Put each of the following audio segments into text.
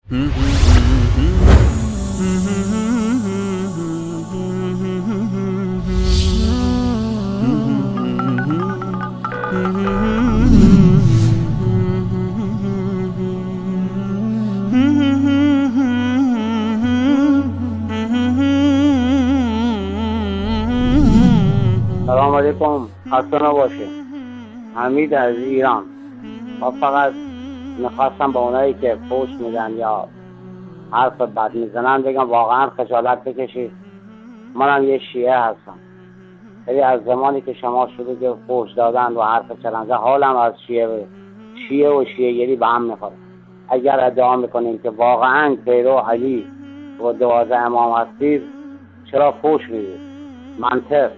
سلام علیکم، خسته نباشه. حمید از ایران. ما فقط میخواستم با اونایی که فوش میدن یا حرف بد میزنن بگم واقعا خجالت بکشید. منم یه شیعه هستم. خیلی از زمانی که شما شده که فوش دادن و حرف چرنده، حالم از شیعه و شیعه‌گری به هم میخوره. اگر ادعا میکنیم که واقعا پیرو علی و 12 امام هستید، چرا فوش میدید؟ منطق،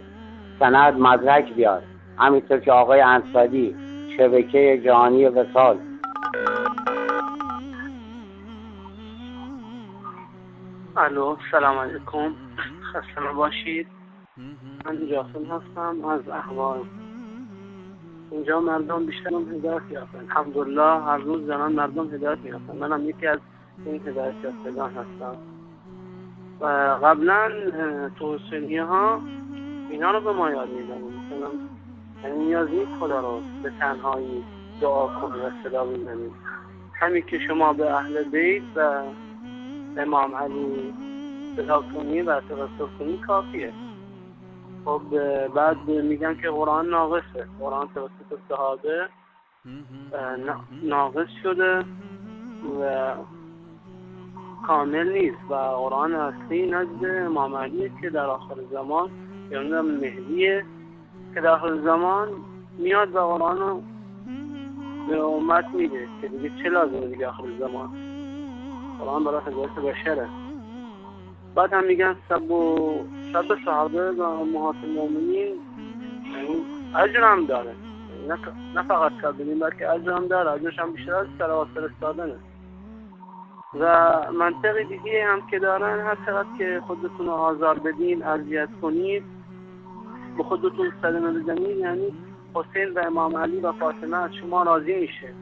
سند، مدرک بیار. همینطور که آقای انصاری، شبکه جهانی وصال. الو، سلام علیکم، خسته نباشید. من جاسم هستم از احوال. اینجا مردم بیشتر هدایت یافتن، الحمدلله. هر روز زنان مردم هدایت میافتن. منم یکی از این هدایت یافتگان هستم. و قبلا تو حسینی ها اینا رو به ما یاد میدن، مثلا یعنی نیاز نیست خدا رو به تنهایی دعا کن و صدا بزنید. همین که شما به اهل بیت و امام علی صدا کنی و توسل کنی کافیه. خب بعد میگن که قرآن ناقصه. قرآن توسط صحابه ناقص شده و کامل نیست و قرآن اصلی نزد امام علیه که در آخر زمان، یا مهدیه که در آخر زمان میاد و قرآن رو به امت میده که دیگه چه لازمه دیگه آخر زمان. قرآن برای هدایت بشره. بعد هم میگن سب صحابه و امهات المؤمنین اجر هم داره، نه فقط سبیلین بلکه اجر هم داره. اجرش هم بیشتر از صلوات فرستادنه. و منطقی دیگه هم که دارن، هر چقدر که خودتون رو آزار بدین، اذیت کنید، به خودتون صدمه بزنید، یعنی حسین و امام علی و فاطمه از شما راضی میشه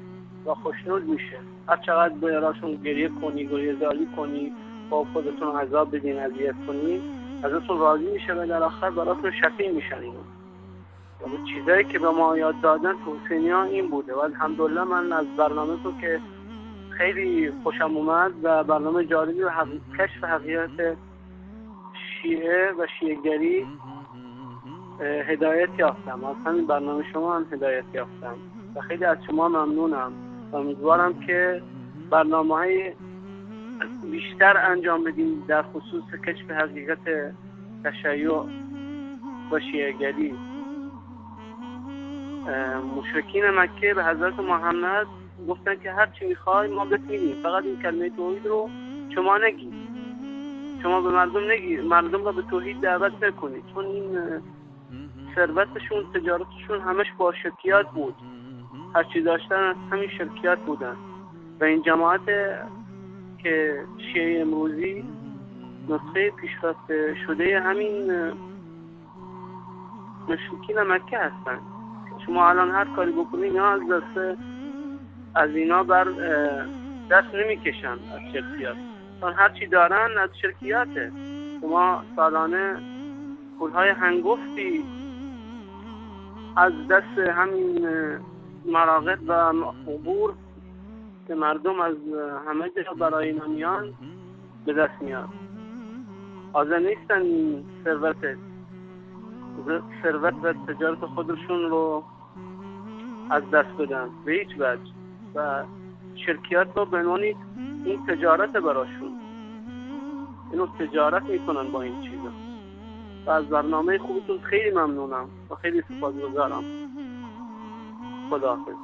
و خوشنود میشه. هر چقدر براشون گریه کنی، گریه‌زاری کنی، با خودتون عذاب بدین، اذیت کنی، ازتون راضی میشه و در آخر براتون شفیع میشن. اینا چیزایی که به ما یاد دادن تو حسینی ها این بوده. و الحمدلله من از برنامه تو که خیلی خوشم اومد و برنامه جالبی و کشف حقیقت شیعه و شیعه‌گری هدایت یافتم. از همین برنامه شما هم هدایت یافتم و خیلی از شما ممنونم و امیدوارم که برنامه‌های بیشتر انجام بدیم در خصوص کشف حقیقت تشیع و شیعه‌گری. مشرکین مکه به حضرت محمد گفتن که هر چی میخوای ما بهت میدیم، فقط این کلمه توحید رو شما نگی، شما به مردم نگی، مردم رو به توحید دعوت نکنید، چون این ثروتشون، تجارتشون همش با شرکیات بود. هر چی داشتن از همین شرکیات بودن. و این جماعت که شیعه امروزی نسخه پیشرفت شده همین مشرکین مکه هستن. شما الان هر کاری بکنید اینا از اینا بر دست نمیکشن از شرکیات، چون هر چی دارن از شرکیاته. شما سالانه پولهای هنگفتی از دست همین مراقب و قبور که مردم از همه جا برای اینا میان به دست میاد. حاضر نیستن این ثروت و تجارت خودشون رو از دست بدن به هیچ وجه و شرکیات رو بنوانید این تجارت براشون. اینو تجارت میکنن با این چیزا. و از برنامه خوبتون خیلی ممنونم و خیلی سپاسگزارم. خداحافظ.